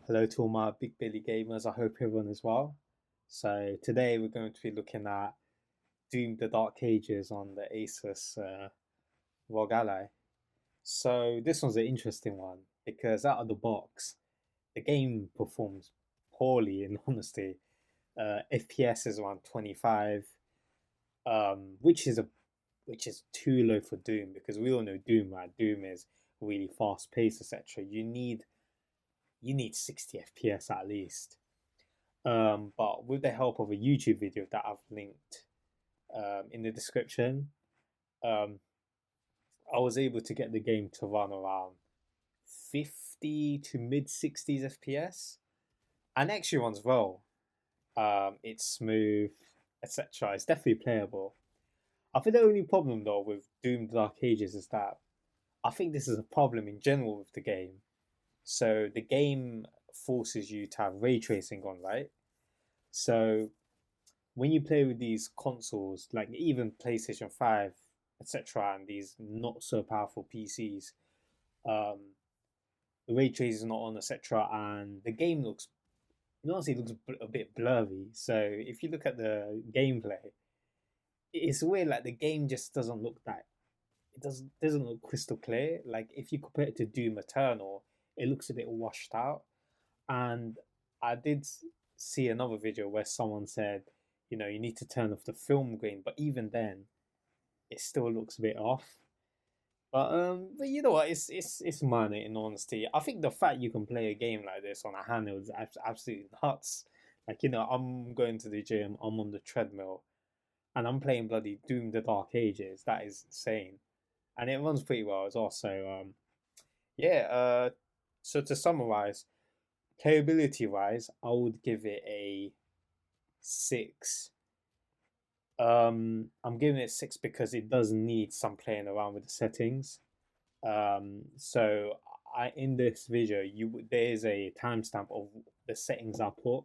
Hello to all my big Billy gamers. I hope everyone is well. So today we're going to be looking at Doom: The Dark Ages on the ASUS ROG Ally. So this one's an interesting one because out of the box, the game performs poorly. In honesty, FPS is around 25, which is too low for Doom because we all know Doom, right? Doom is really fast paced, etc. You need 60 FPS at least. But with the help of a YouTube video that I've linked in the description, um, I was able to get the game to run around 50 to mid 60s FPS, and actually runs well. It's smooth, etc. It's definitely playable. I think the only problem though with Doom Dark Ages is that I think this is a problem in general with the game. So the game forces you to have ray tracing on, right? So when you play with these consoles, like even PlayStation 5, etc., and these not so powerful PCs, um, the ray tracing is not on, etc., and the game looks, honestly, looks a bit blurry. So if you look at the gameplay, it's weird. Like the game just doesn't look that. It doesn't look crystal clear. Like if you compare it to Doom Eternal, it looks a bit washed out. And I did see another video where someone said, you need to turn off the film grain, but even then, it still looks a bit off. But you know what? It's minor in honesty. I think the fact you can play a game like this on a handheld is absolutely nuts. Like I'm going to the gym, I'm on the treadmill, and I'm playing bloody Doom: The Dark Ages. That is insane, and it runs pretty well as well. So yeah. So to summarize, playability wise, I would give it a 6. I'm giving it 6 because it does need some playing around with the settings. So in this video, there is a timestamp of the settings I put,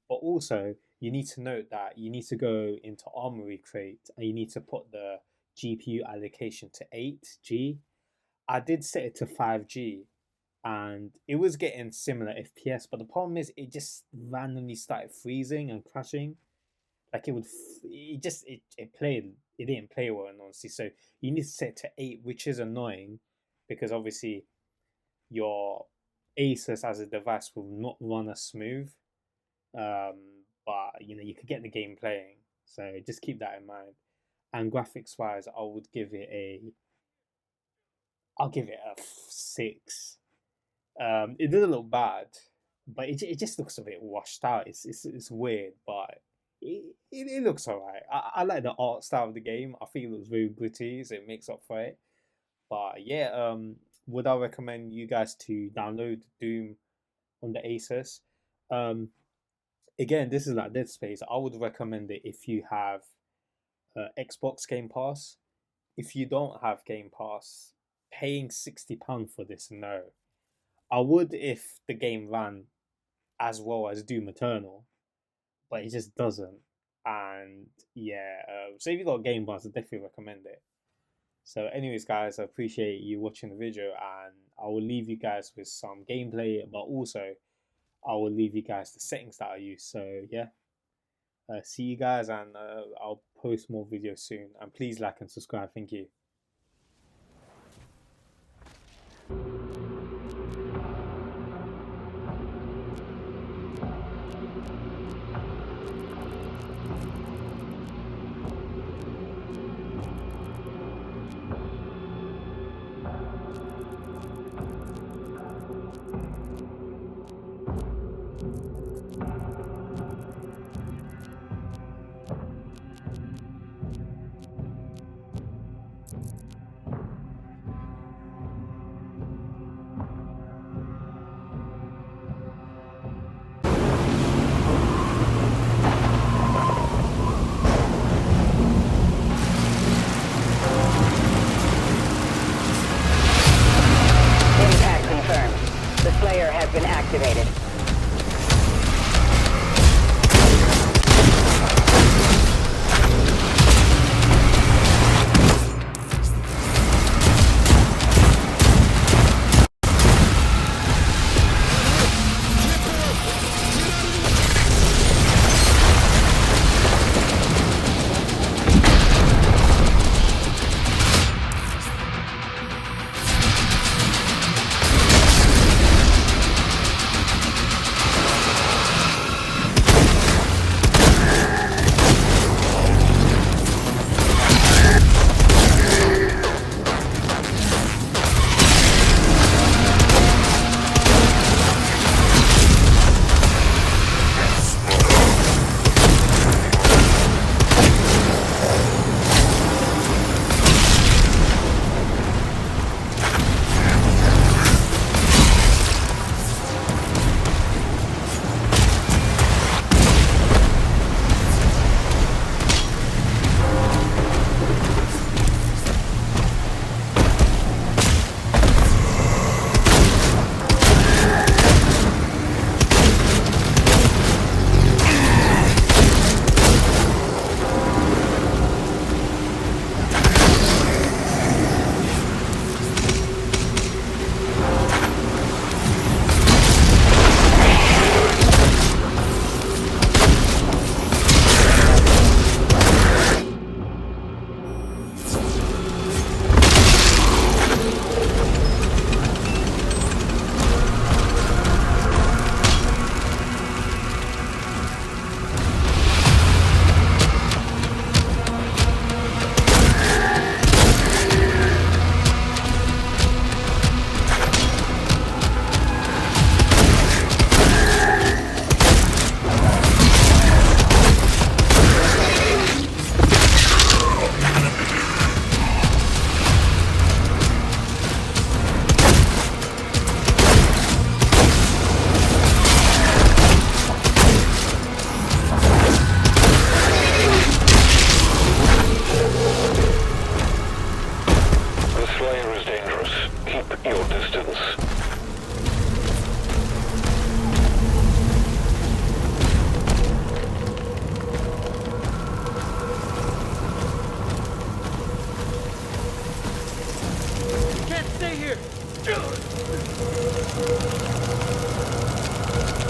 but also you need to note that you need to go into Armoury Crate and you need to put the GPU allocation to 8G. I did set it to 5G. And it was getting similar FPS, but the problem is it just randomly started freezing and crashing. Like it didn't play well, honestly. So you need to set it to 8, which is annoying because obviously your ASUS as a device will not run as smooth. But you could get the game playing, so just keep that in mind. And graphics wise, I'll give it a 6. It doesn't look bad, but it just looks a bit washed out. It's weird, but it looks alright. I like the art style of the game. I think it looks very gritty, so it makes up for it. But yeah, would I recommend you guys to download Doom on the Asus? Again, this is like Dead Space. I would recommend it if you have Xbox Game Pass. If you don't have Game Pass, paying £60 for this, no. I would if the game ran as well as Doom Eternal, but it just doesn't. And yeah, so if you got Game Pass, I definitely recommend it. So anyways, guys, I appreciate you watching the video, and I will leave you guys with some gameplay, but also I will leave you guys the settings that I use. So yeah, see you guys, and I'll post more videos soon. And please like and subscribe. Thank you. Been activated.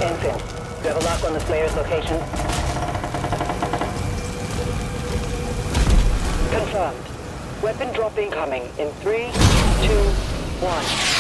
Ensign, do you have a lock on the Slayer's location? Confirmed. Weapon drop incoming in 3, 2, 1.